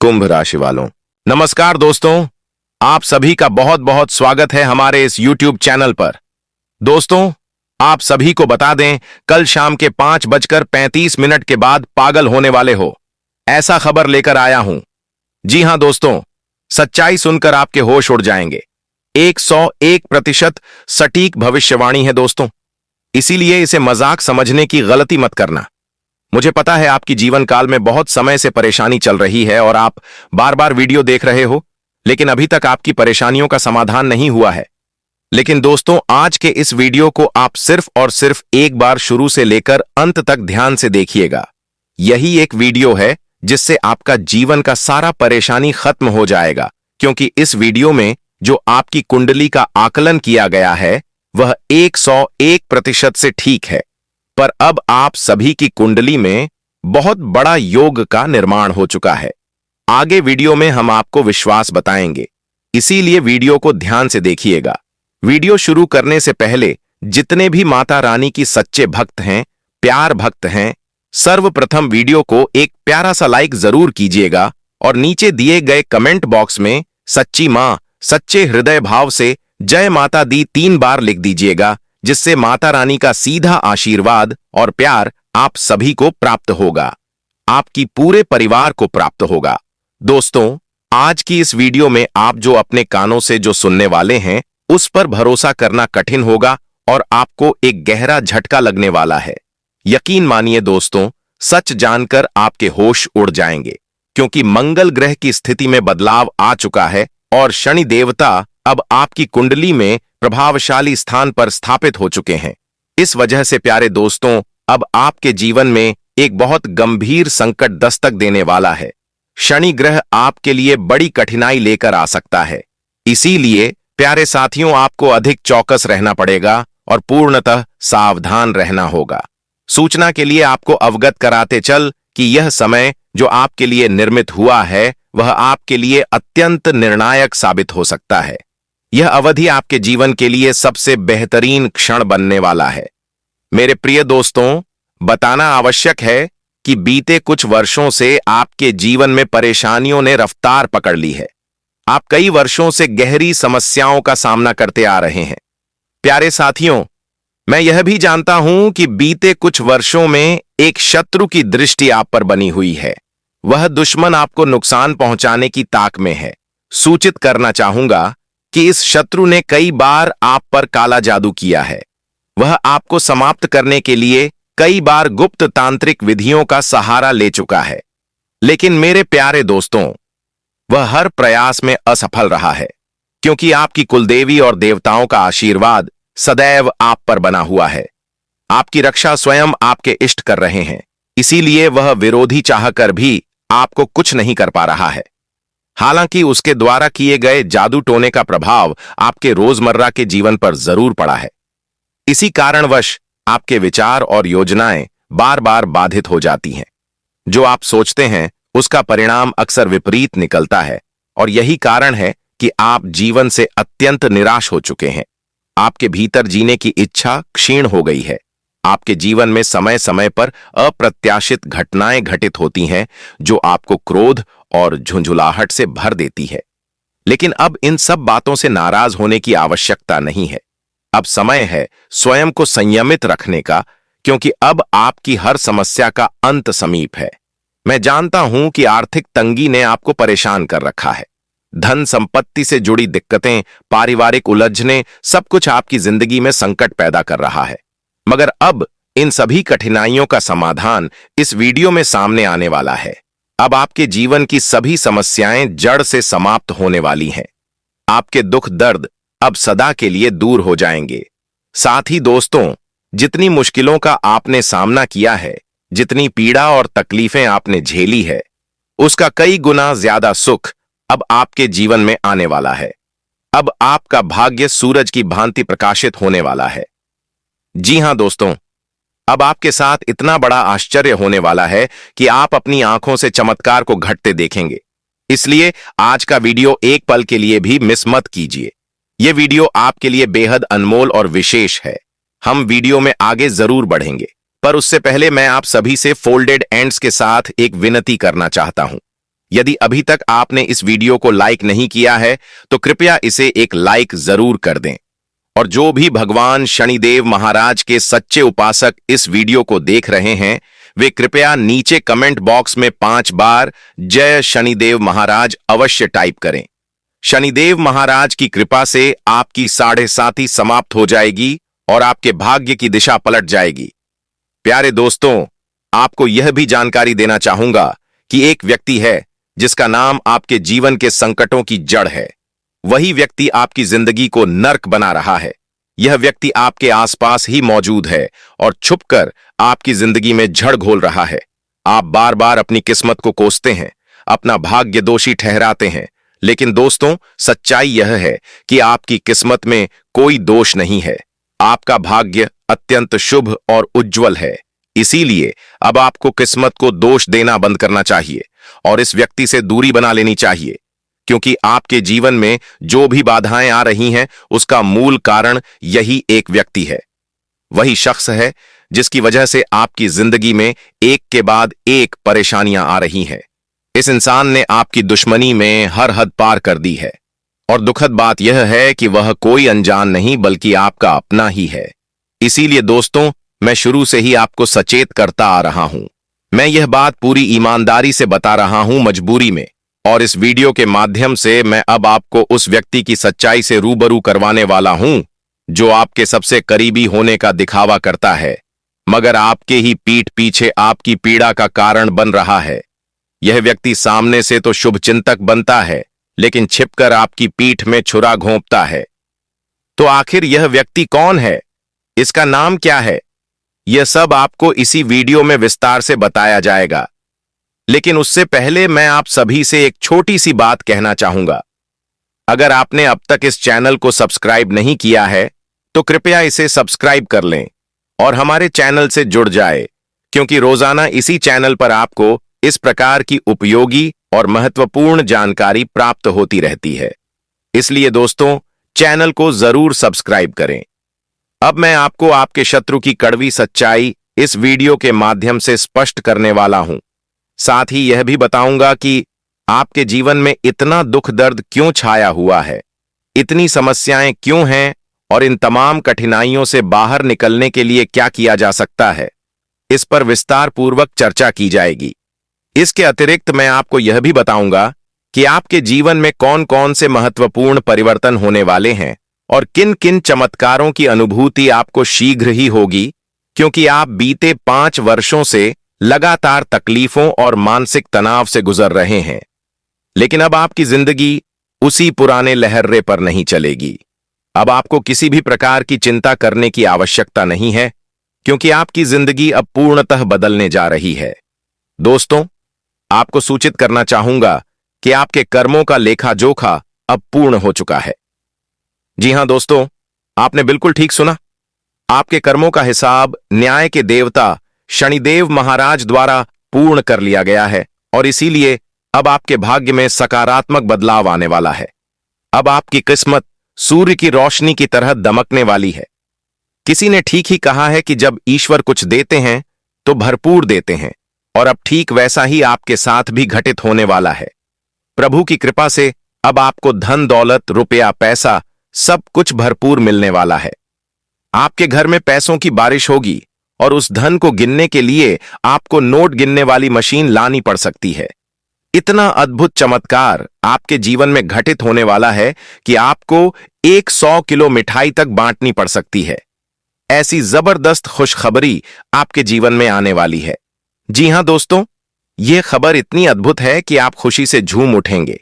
कुंभ राशि वालों, नमस्कार दोस्तों। आप सभी का बहुत बहुत स्वागत है हमारे इस YouTube चैनल पर। दोस्तों, आप सभी को बता दें, कल शाम के 5:35 के बाद पागल होने वाले हो, ऐसा खबर लेकर आया हूं। जी हां दोस्तों, सच्चाई सुनकर आपके होश उड़ जाएंगे। 101% सटीक भविष्यवाणी है दोस्तों, इसीलिए इसे मजाक समझने की गलती मत करना। मुझे पता है आपकी जीवन काल में बहुत समय से परेशानी चल रही है और आप बार बार वीडियो देख रहे हो, लेकिन अभी तक आपकी परेशानियों का समाधान नहीं हुआ है। लेकिन दोस्तों, आज के इस वीडियो को आप सिर्फ और सिर्फ एक बार शुरू से लेकर अंत तक ध्यान से देखिएगा। यही एक वीडियो है जिससे आपका जीवन का सारा परेशानी खत्म हो जाएगा, क्योंकि इस वीडियो में जो आपकी कुंडली का आकलन किया गया है वह 101% से ठीक है। पर अब आप सभी की कुंडली में बहुत बड़ा योग का निर्माण हो चुका है। आगे वीडियो में हम आपको विश्वास बताएंगे, इसीलिए वीडियो को ध्यान से देखिएगा। वीडियो शुरू करने से पहले जितने भी माता रानी की सच्चे भक्त हैं, प्यार भक्त हैं, सर्वप्रथम वीडियो को एक प्यारा सा लाइक जरूर कीजिएगा और नीचे दिए गए कमेंट बॉक्स में सच्ची मां सच्चे हृदय भाव से जय माता दी 3 बार लिख दीजिएगा, जिससे माता रानी का सीधा आशीर्वाद और प्यार आप सभी को प्राप्त होगा, आपकी पूरे परिवार को प्राप्त होगा। दोस्तों, आज की इस वीडियो में आप जो अपने कानों से जो सुनने वाले हैं उस पर भरोसा करना कठिन होगा और आपको एक गहरा झटका लगने वाला है। यकीन मानिए दोस्तों, सच जानकर आपके होश उड़ जाएंगे, क्योंकि मंगल ग्रह की स्थिति में बदलाव आ चुका है और शनि देवता अब आपकी कुंडली में प्रभावशाली स्थान पर स्थापित हो चुके हैं। इस वजह से प्यारे दोस्तों, अब आपके जीवन में एक बहुत गंभीर संकट दस्तक देने वाला है। शनि ग्रह आपके लिए बड़ी कठिनाई लेकर आ सकता है। इसीलिए प्यारे साथियों, आपको अधिक चौकस रहना पड़ेगा और पूर्णतः सावधान रहना होगा। सूचना के लिए आपको अवगत कराते चल कि यह समय जो आपके लिए निर्मित हुआ है वह आपके लिए अत्यंत निर्णायक साबित हो सकता है। यह अवधि आपके जीवन के लिए सबसे बेहतरीन क्षण बनने वाला है। मेरे प्रिय दोस्तों, बताना आवश्यक है कि बीते कुछ वर्षों से आपके जीवन में परेशानियों ने रफ्तार पकड़ ली है। आप कई वर्षों से गहरी समस्याओं का सामना करते आ रहे हैं। प्यारे साथियों, मैं यह भी जानता हूं कि बीते कुछ वर्षों में एक शत्रु की दृष्टि आप पर बनी हुई है। वह दुश्मन आपको नुकसान पहुंचाने की ताक में है। सूचित करना चाहूंगा कि इस शत्रु ने कई बार आप पर काला जादू किया है। वह आपको समाप्त करने के लिए कई बार गुप्त तांत्रिक विधियों का सहारा ले चुका है, लेकिन मेरे प्यारे दोस्तों, वह हर प्रयास में असफल रहा है, क्योंकि आपकी कुलदेवी और देवताओं का आशीर्वाद सदैव आप पर बना हुआ है। आपकी रक्षा स्वयं आपके इष्ट कर रहे हैं, इसीलिए वह विरोधी चाहकर भी आपको कुछ नहीं कर पा रहा है। हालांकि उसके द्वारा किए गए जादू टोने का प्रभाव आपके रोजमर्रा के जीवन पर जरूर पड़ा है। इसी कारणवश आपके विचार और योजनाएं बार बार बाधित हो जाती हैं। जो आप सोचते हैं उसका परिणाम अक्सर विपरीत निकलता है, और यही कारण है कि आप जीवन से अत्यंत निराश हो चुके हैं। आपके भीतर जीने की इच्छा क्षीण हो गई है। आपके जीवन में समय समय पर अप्रत्याशित घटनाएं घटित होती हैं जो आपको क्रोध और झुंझुलाहट से भर देती है। लेकिन अब इन सब बातों से नाराज होने की आवश्यकता नहीं है। अब समय है स्वयं को संयमित रखने का, क्योंकि अब आपकी हर समस्या का अंत समीप है। मैं जानता हूं कि आर्थिक तंगी ने आपको परेशान कर रखा है। धन संपत्ति से जुड़ी दिक्कतें, पारिवारिक उलझनें, सब कुछ आपकी जिंदगी में संकट पैदा कर रहा है। मगर अब इन सभी कठिनाइयों का समाधान इस वीडियो में सामने आने वाला है। अब आपके जीवन की सभी समस्याएं जड़ से समाप्त होने वाली हैं। आपके दुख दर्द अब सदा के लिए दूर हो जाएंगे। साथ ही दोस्तों, जितनी मुश्किलों का आपने सामना किया है, जितनी पीड़ा और तकलीफें आपने झेली है, उसका कई गुना ज्यादा सुख अब आपके जीवन में आने वाला है। अब आपका भाग्य सूरज की भांति प्रकाशित होने वाला है। जी हां दोस्तों, अब आपके साथ इतना बड़ा आश्चर्य होने वाला है कि आप अपनी आंखों से चमत्कार को घटते देखेंगे। इसलिए आज का वीडियो एक पल के लिए भी मिस मत कीजिए। यह वीडियो आपके लिए बेहद अनमोल और विशेष है। हम वीडियो में आगे जरूर बढ़ेंगे, पर उससे पहले मैं आप सभी से फोल्डेड एंड्स के साथ एक विनती करना चाहता हूं। यदि अभी तक आपने इस वीडियो को लाइक नहीं किया है तो कृपया इसे एक लाइक जरूर कर दें। और जो भी भगवान शनिदेव महाराज के सच्चे उपासक इस वीडियो को देख रहे हैं, वे कृपया नीचे कमेंट बॉक्स में 5 बार जय शनिदेव महाराज अवश्य टाइप करें। शनिदेव महाराज की कृपा से आपकी 7.5 समाप्त हो जाएगी और आपके भाग्य की दिशा पलट जाएगी। प्यारे दोस्तों, आपको यह भी जानकारी देना चाहूंगा कि एक व्यक्ति है जिसका नाम आपके जीवन के संकटों की जड़ है। वही व्यक्ति आपकी जिंदगी को नर्क बना रहा है। यह व्यक्ति आपके आसपास ही मौजूद है और छुपकर आपकी जिंदगी में झड़ घोल रहा है। आप बार बार अपनी किस्मत को कोसते हैं, अपना भाग्य दोषी ठहराते हैं, लेकिन दोस्तों, सच्चाई यह है कि आपकी किस्मत में कोई दोष नहीं है। आपका भाग्य अत्यंत शुभ और उज्जवल है। इसीलिए अब आपको किस्मत को दोष देना बंद करना चाहिए और इस व्यक्ति से दूरी बना लेनी चाहिए, क्योंकि आपके जीवन में जो भी बाधाएं आ रही हैं उसका मूल कारण यही एक व्यक्ति है। वही शख्स है जिसकी वजह से आपकी जिंदगी में एक के बाद एक परेशानियां आ रही हैं। इस इंसान ने आपकी दुश्मनी में हर हद पार कर दी है और दुखद बात यह है कि वह कोई अनजान नहीं बल्कि आपका अपना ही है। इसीलिए दोस्तों, मैं शुरू से ही आपको सचेत करता आ रहा हूं। मैं यह बात पूरी ईमानदारी से बता रहा हूं, मजबूरी में, और इस वीडियो के माध्यम से मैं अब आपको उस व्यक्ति की सच्चाई से रूबरू करवाने वाला हूं जो आपके सबसे करीबी होने का दिखावा करता है, मगर आपके ही पीठ पीछे आपकी पीड़ा का कारण बन रहा है। यह व्यक्ति सामने से तो शुभचिंतक बनता है, लेकिन छिपकर आपकी पीठ में छुरा घोंपता है। तो आखिर यह व्यक्ति कौन है? इसका नाम क्या है? यह सब आपको इसी वीडियो में विस्तार से बताया जाएगा। लेकिन उससे पहले मैं आप सभी से एक छोटी सी बात कहना चाहूंगा। अगर आपने अब तक इस चैनल को सब्सक्राइब नहीं किया है तो कृपया इसे सब्सक्राइब कर लें और हमारे चैनल से जुड़ जाए, क्योंकि रोजाना इसी चैनल पर आपको इस प्रकार की उपयोगी और महत्वपूर्ण जानकारी प्राप्त होती रहती है। इसलिए दोस्तों, चैनल को जरूर सब्सक्राइब करें। अब मैं आपको आपके शत्रु की कड़वी सच्चाई इस वीडियो के माध्यम से स्पष्ट करने वाला हूं। साथ ही यह भी बताऊंगा कि आपके जीवन में इतना दुख दर्द क्यों छाया हुआ है, इतनी समस्याएं क्यों हैं और इन तमाम कठिनाइयों से बाहर निकलने के लिए क्या किया जा सकता है। इस पर विस्तार पूर्वक चर्चा की जाएगी। इसके अतिरिक्त मैं आपको यह भी बताऊंगा कि आपके जीवन में कौन कौन से महत्वपूर्ण परिवर्तन होने वाले हैं और किन किन चमत्कारों की अनुभूति आपको शीघ्र ही होगी, क्योंकि आप बीते 5 वर्षों से लगातार तकलीफों और मानसिक तनाव से गुजर रहे हैं। लेकिन अब आपकी जिंदगी उसी पुराने लहर्रे पर नहीं चलेगी। अब आपको किसी भी प्रकार की चिंता करने की आवश्यकता नहीं है, क्योंकि आपकी जिंदगी अब पूर्णतः बदलने जा रही है। दोस्तों, आपको सूचित करना चाहूंगा कि आपके कर्मों का लेखा जोखा अब पूर्ण हो चुका है। जी हां दोस्तों, आपने बिल्कुल ठीक सुना। आपके कर्मों का हिसाब न्याय के देवता शनिदेव महाराज द्वारा पूर्ण कर लिया गया है और इसीलिए अब आपके भाग्य में सकारात्मक बदलाव आने वाला है। अब आपकी किस्मत सूर्य की रोशनी की तरह दमकने वाली है। किसी ने ठीक ही कहा है कि जब ईश्वर कुछ देते हैं तो भरपूर देते हैं, और अब ठीक वैसा ही आपके साथ भी घटित होने वाला है। प्रभु की कृपा से अब आपको धन दौलत, रुपया, पैसा सब कुछ भरपूर मिलने वाला है। आपके घर में पैसों की बारिश होगी और उस धन को गिनने के लिए आपको नोट गिनने वाली मशीन लानी पड़ सकती है। इतना अद्भुत चमत्कार आपके जीवन में घटित होने वाला है कि आपको 100 किलो मिठाई तक बांटनी पड़ सकती है। ऐसी जबरदस्त खुशखबरी आपके जीवन में आने वाली है। जी हां दोस्तों, यह खबर इतनी अद्भुत है कि आप खुशी से झूम उठेंगे।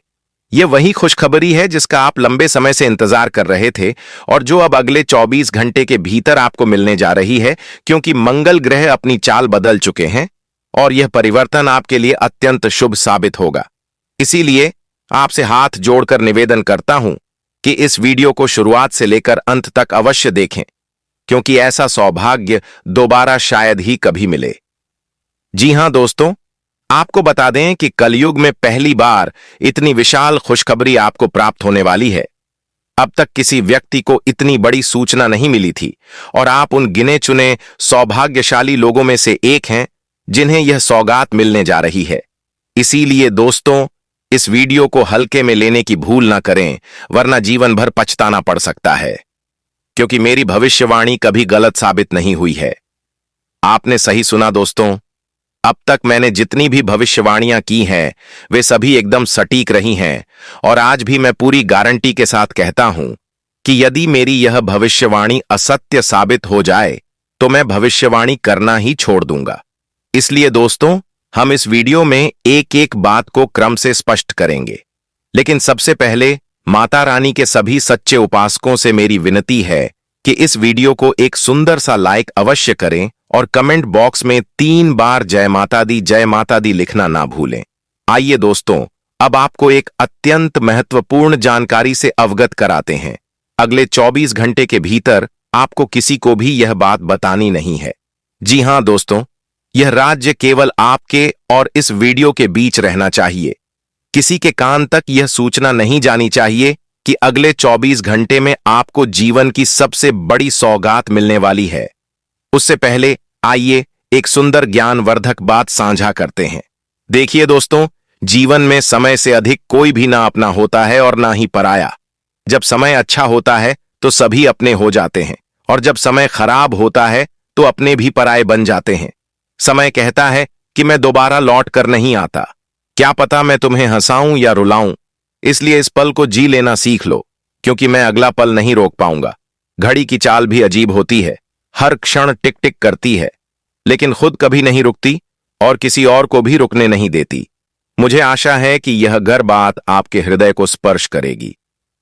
यह वही खुशखबरी है जिसका आप लंबे समय से इंतजार कर रहे थे और जो अब अगले 24 घंटे के भीतर आपको मिलने जा रही है, क्योंकि मंगल ग्रह अपनी चाल बदल चुके हैं और यह परिवर्तन आपके लिए अत्यंत शुभ साबित होगा। इसीलिए आपसे हाथ जोड़कर निवेदन करता हूं कि इस वीडियो को शुरुआत से लेकर अंत तक अवश्य देखें, क्योंकि ऐसा सौभाग्य दोबारा शायद ही कभी मिले। जी हां दोस्तों, आपको बता दें कि कलयुग में पहली बार इतनी विशाल खुशखबरी आपको प्राप्त होने वाली है। अब तक किसी व्यक्ति को इतनी बड़ी सूचना नहीं मिली थी और आप उन गिने चुने सौभाग्यशाली लोगों में से एक हैं जिन्हें यह सौगात मिलने जा रही है। इसीलिए दोस्तों, इस वीडियो को हल्के में लेने की भूल ना करें, वरना जीवन भर पछताना पड़ सकता है, क्योंकि मेरी भविष्यवाणी कभी गलत साबित नहीं हुई है। आपने सही सुना दोस्तों, अब तक मैंने जितनी भी भविष्यवाणियां की हैं, वे सभी एकदम सटीक रही हैं, और आज भी मैं पूरी गारंटी के साथ कहता हूं कि यदि मेरी यह भविष्यवाणी असत्य साबित हो जाए, तो मैं भविष्यवाणी करना ही छोड़ दूंगा। इसलिए दोस्तों, हम इस वीडियो में एक एक बात को क्रम से स्पष्ट करेंगे। लेकिन सबसे पहले माता रानी के सभी सच्चे उपासकों से मेरी विनती है कि इस वीडियो को एक सुंदर सा लाइक अवश्य करें और कमेंट बॉक्स में 3 बार जय माता दी लिखना ना भूलें। आइए दोस्तों, अब आपको एक अत्यंत महत्वपूर्ण जानकारी से अवगत कराते हैं। अगले 24 घंटे के भीतर आपको किसी को भी यह बात बतानी नहीं है। जी हां दोस्तों, यह राज्य केवल आपके और इस वीडियो के बीच रहना चाहिए। किसी के कान तक यह सूचना नहीं जानी चाहिए कि अगले 24 घंटे में आपको जीवन की सबसे बड़ी सौगात मिलने वाली है। उससे पहले आइए एक सुंदर ज्ञानवर्धक बात साझा करते हैं। देखिए दोस्तों, जीवन में समय से अधिक कोई भी ना अपना होता है और ना ही पराया। जब समय अच्छा होता है तो सभी अपने हो जाते हैं, और जब समय खराब होता है तो अपने भी पराये बन जाते हैं। समय कहता है कि मैं दोबारा लौट कर नहीं आता। क्या पता मैं तुम्हें हंसाऊं या रुलाऊं, इसलिए इस पल को जी लेना सीख लो, क्योंकि मैं अगला पल नहीं रोक पाऊंगा। घड़ी की चाल भी अजीब होती है, हर क्षण टिक टिक करती है, लेकिन खुद कभी नहीं रुकती और किसी और को भी रुकने नहीं देती। मुझे आशा है कि यह गर बात आपके हृदय को स्पर्श करेगी।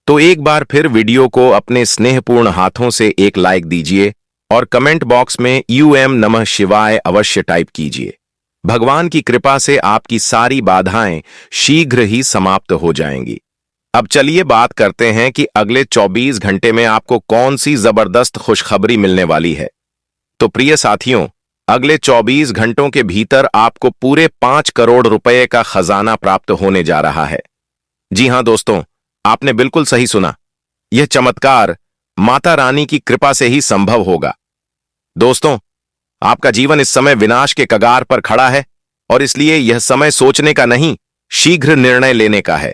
तो एक बार फिर वीडियो को अपने स्नेहपूर्ण हाथों से एक लाइक दीजिए और कमेंट बॉक्स में यूएम नमः शिवाय अवश्य टाइप कीजिए। भगवान की कृपा से आपकी सारी बाधाएं शीघ्र ही समाप्त हो जाएंगी। अब चलिए बात करते हैं कि अगले 24 घंटे में आपको कौन सी जबरदस्त खुशखबरी मिलने वाली है। तो प्रिय साथियों, अगले 24 घंटों के भीतर आपको पूरे 5 करोड़ रुपए का खजाना प्राप्त होने जा रहा है। जी हां दोस्तों, आपने बिल्कुल सही सुना। यह चमत्कार माता रानी की कृपा से ही संभव होगा। दोस्तों, आपका जीवन इस समय विनाश के कगार पर खड़ा है, और इसलिए यह समय सोचने का नहीं, शीघ्र निर्णय लेने का है।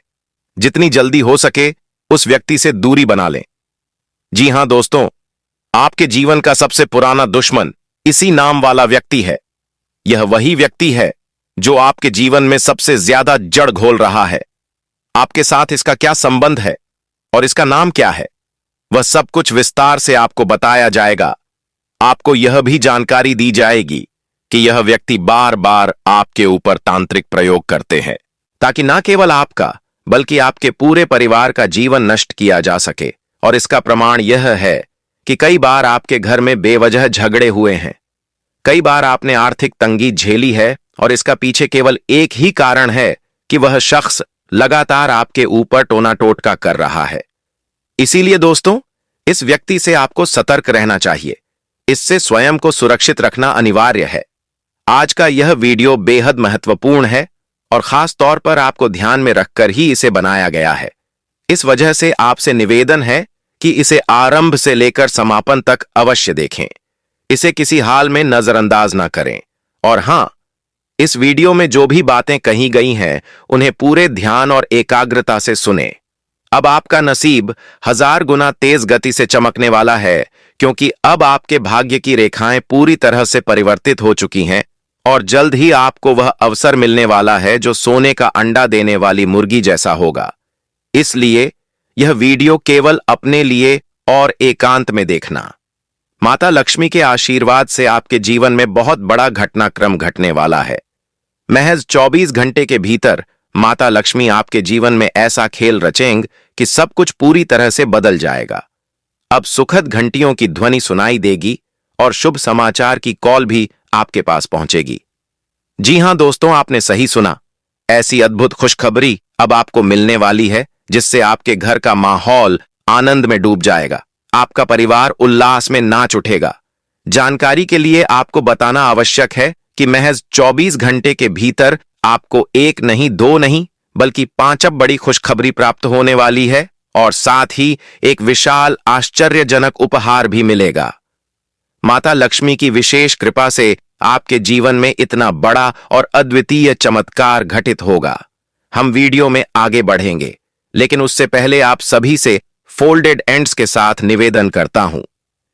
जितनी जल्दी हो सके उस व्यक्ति से दूरी बना लें। जी हां दोस्तों, आपके जीवन का सबसे पुराना दुश्मन इसी नाम वाला व्यक्ति है। यह वही व्यक्ति है जो आपके जीवन में सबसे ज्यादा जड़ घोल रहा है। आपके साथ इसका क्या संबंध है और इसका नाम क्या है, वह सब कुछ विस्तार से आपको बताया जाएगा। आपको यह भी जानकारी दी जाएगी कि यह व्यक्ति बार बार आपके ऊपर तांत्रिक प्रयोग करते हैं, ताकि ना केवल आपका बल्कि आपके पूरे परिवार का जीवन नष्ट किया जा सके। और इसका प्रमाण यह है कि कई बार आपके घर में बेवजह झगड़े हुए हैं। कई बार आपने आर्थिक तंगी झेली है, और इसका पीछे केवल एक ही कारण है कि वह शख्स लगातार आपके ऊपर टोना टोटका कर रहा है। इसीलिए दोस्तों, इस व्यक्ति से आपको सतर्क रहना चाहिए। इससे स्वयं को सुरक्षित रखना अनिवार्य है। आज का यह वीडियो बेहद महत्वपूर्ण है, और खास तौर पर आपको ध्यान में रखकर ही इसे बनाया गया है। इस वजह से आपसे निवेदन है कि इसे आरंभ से लेकर समापन तक अवश्य देखें। इसे किसी हाल में नजरअंदाज ना करें। और हां, इस वीडियो में जो भी बातें कही गई हैं, उन्हें पूरे ध्यान और एकाग्रता से सुने। अब आपका नसीब 1000 गुना तेज गति से चमकने वाला है, क्योंकि अब आपके भाग्य की रेखाएं पूरी तरह से परिवर्तित हो चुकी हैं, और जल्द ही आपको वह अवसर मिलने वाला है जो सोने का अंडा देने वाली मुर्गी जैसा होगा। इसलिए यह वीडियो केवल अपने लिए और एकांत में देखना। माता लक्ष्मी के आशीर्वाद से आपके जीवन में बहुत बड़ा घटनाक्रम घटने वाला है। महज 24 घंटे के भीतर माता लक्ष्मी आपके जीवन में ऐसा खेल रचेंगे कि सब कुछ पूरी तरह से बदल जाएगा। अब सुखद घंटियों की ध्वनि सुनाई देगी और शुभ समाचार की कॉल भी आपके पास पहुंचेगी। जी हां दोस्तों, आपने सही सुना। ऐसी अद्भुत खुशखबरी अब आपको मिलने वाली है, जिससे आपके घर का माहौल आनंद में डूब जाएगा। आपका परिवार उल्लास में नाच उठेगा। जानकारी के लिए आपको बताना आवश्यक है कि महज 24 घंटे के भीतर आपको एक नहीं, 2 नहीं, बल्कि 5 बड़ी खुशखबरी प्राप्त होने वाली है, और साथ ही एक विशाल आश्चर्यजनक उपहार भी मिलेगा। माता लक्ष्मी की विशेष कृपा से आपके जीवन में इतना बड़ा और अद्वितीय चमत्कार घटित होगा। हम वीडियो में आगे बढ़ेंगे, लेकिन उससे पहले आप सभी से फोल्डेड एंड्स के साथ निवेदन करता हूं।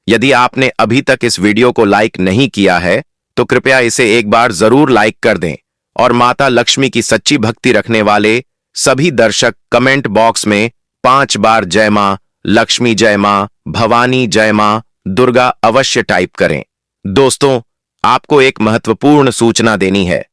यदि आपने अभी तक इस वीडियो को लाइक नहीं किया है तो कृपया इसे एक बार जरूर लाइक कर दें और माता लक्ष्मी की सच्ची भक्ति रखने वाले सभी दर्शक कमेंट बॉक्स में 5 बार जय मां लक्ष्मी, जय मां भवानी, जय मां दुर्गा अवश्य टाइप करें। दोस्तों, आपको एक महत्वपूर्ण सूचना देनी है।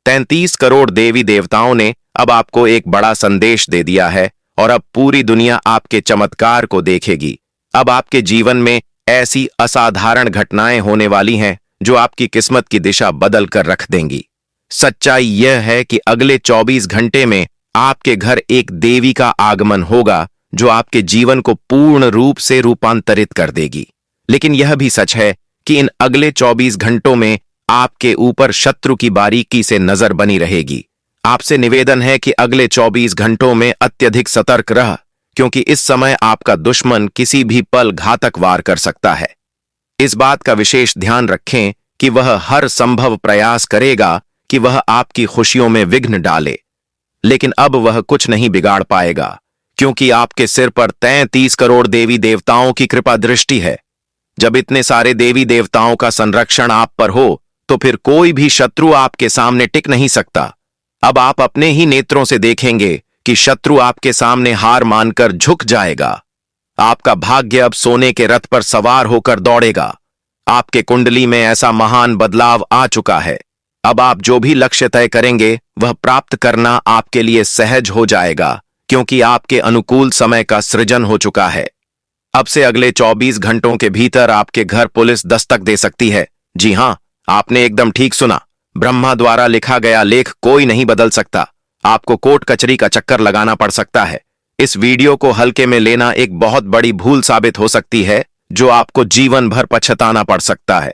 33 करोड़ देवी देवताओं ने अब आपको एक बड़ा संदेश दे दिया है और अब पूरी दुनिया आपके चमत्कार को देखेगी। अब आपके जीवन में ऐसी असाधारण घटनाएं होने वाली हैं जो आपकी किस्मत की दिशा बदल कर रख देंगी। सच्चाई यह है कि अगले 24 घंटे में आपके घर एक देवी का आगमन होगा जो आपके जीवन को पूर्ण रूप से रूपांतरित कर देगी। लेकिन यह भी सच है कि इन अगले 24 घंटों में आपके ऊपर शत्रु की बारीकी से नजर बनी रहेगी। आपसे निवेदन है कि अगले 24 घंटों में अत्यधिक सतर्क रह, क्योंकि इस समय आपका दुश्मन किसी भी पल घातक वार कर सकता है। इस बात का विशेष ध्यान रखें कि वह हर संभव प्रयास करेगा कि वह आपकी खुशियों में विघ्न डाले, लेकिन अब वह कुछ नहीं बिगाड़ पाएगा, क्योंकि आपके सिर पर 33 करोड़ देवी देवताओं की कृपा दृष्टि है। जब इतने सारे देवी देवताओं का संरक्षण आप पर हो तो फिर कोई भी शत्रु आपके सामने टिक नहीं सकता। अब आप अपने ही नेत्रों से देखेंगे कि शत्रु आपके सामने हार मानकर झुक जाएगा। आपका भाग्य अब सोने के रथ पर सवार होकर दौड़ेगा। आपके कुंडली में ऐसा महान बदलाव आ चुका है। अब आप जो भी लक्ष्य तय करेंगे वह प्राप्त करना आपके लिए सहज हो जाएगा, क्योंकि आपके अनुकूल समय का सृजन हो चुका है। अब से अगले 24 घंटों के भीतर आपके घर पुलिस दस्तक दे सकती है। जी हां, आपने एकदम ठीक सुना। ब्रह्मा द्वारा लिखा गया लेख कोई नहीं बदल सकता। आपको कोर्ट कचहरी का चक्कर लगाना पड़ सकता है। इस वीडियो को हल्के में लेना एक बहुत बड़ी भूल साबित हो सकती है, जो आपको जीवन भर पछताना पड़ सकता है।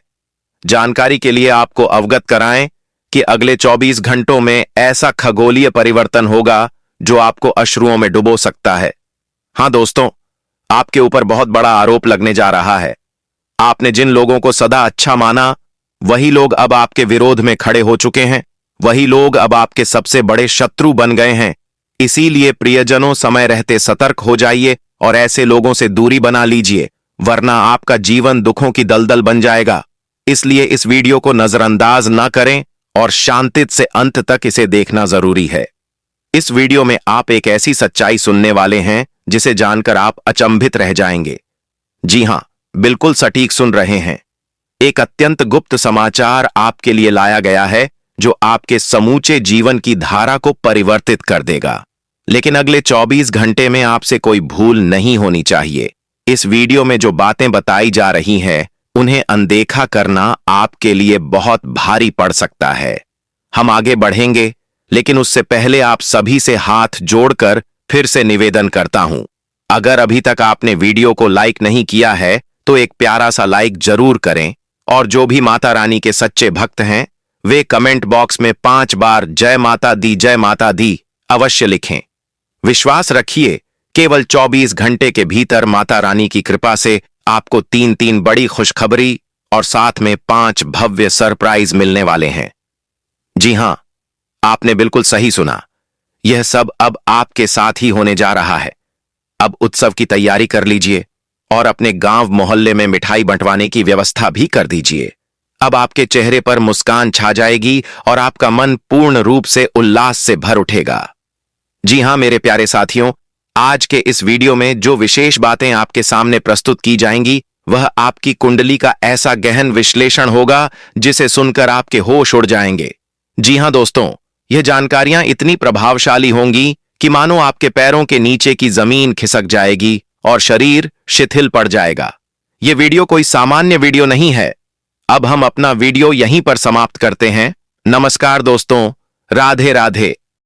जानकारी के लिए आपको अवगत कराएं कि अगले 24 घंटों में ऐसा खगोलीय परिवर्तन होगा जो आपको अश्रुओं में डुबो सकता है। हां दोस्तों, आपके ऊपर बहुत बड़ा आरोप लगने जा रहा है। आपने जिन लोगों को सदा अच्छा माना, वही लोग अब आपके विरोध में खड़े हो चुके हैं। वही लोग अब आपके सबसे बड़े शत्रु बन गए हैं। इसीलिए प्रियजनों, समय रहते सतर्क हो जाइए और ऐसे लोगों से दूरी बना लीजिए, वरना आपका जीवन दुखों की दलदल बन जाएगा। इसलिए इस वीडियो को नजरअंदाज न करें और शांति से अंत तक इसे देखना जरूरी है। इस वीडियो में आप एक ऐसी सच्चाई सुनने वाले हैं जिसे जानकर आप अचंभित रह जाएंगे। जी हां, बिल्कुल सटीक सुन रहे हैं। एक अत्यंत गुप्त समाचार आपके लिए लाया गया है जो आपके समूचे जीवन की धारा को परिवर्तित कर देगा। लेकिन अगले 24 घंटे में आपसे कोई भूल नहीं होनी चाहिए। इस वीडियो में जो बातें बताई जा रही हैं, उन्हें अनदेखा करना आपके लिए बहुत भारी पड़ सकता है। हम आगे बढ़ेंगे, लेकिन उससे पहले आप सभी से हाथ जोड़कर फिर से निवेदन करता हूं, अगर अभी तक आपने वीडियो को लाइक नहीं किया है तो एक प्यारा सा लाइक जरूर करें, और जो भी माता रानी के सच्चे भक्त हैं वे कमेंट बॉक्स में 5 बार जय माता दी अवश्य लिखें। विश्वास रखिए, केवल 24 घंटे के भीतर माता रानी की कृपा से आपको 3 बड़ी खुशखबरी और साथ में 5 भव्य सरप्राइज मिलने वाले हैं। जी हां, आपने बिल्कुल सही सुना। यह सब अब आपके साथ ही होने जा रहा है। अब उत्सव की तैयारी कर लीजिए और अपने गांव मोहल्ले में मिठाई बंटवाने की व्यवस्था भी कर दीजिए। अब आपके चेहरे पर मुस्कान छा जाएगी और आपका मन पूर्ण रूप से उल्लास से भर उठेगा। जी हां मेरे प्यारे साथियों, आज के इस वीडियो में जो विशेष बातें आपके सामने प्रस्तुत की जाएंगी वह आपकी कुंडली का ऐसा गहन विश्लेषण होगा जिसे सुनकर आपके होश उड़ जाएंगे। जी हां दोस्तों, यह जानकारियां इतनी प्रभावशाली होंगी कि मानो आपके पैरों के नीचे की जमीन खिसक जाएगी और शरीर शिथिल पड़ जाएगा। यह वीडियो कोई सामान्य वीडियो नहीं है। अब हम अपना वीडियो यहीं पर समाप्त करते हैं। नमस्कार दोस्तों, राधे राधे।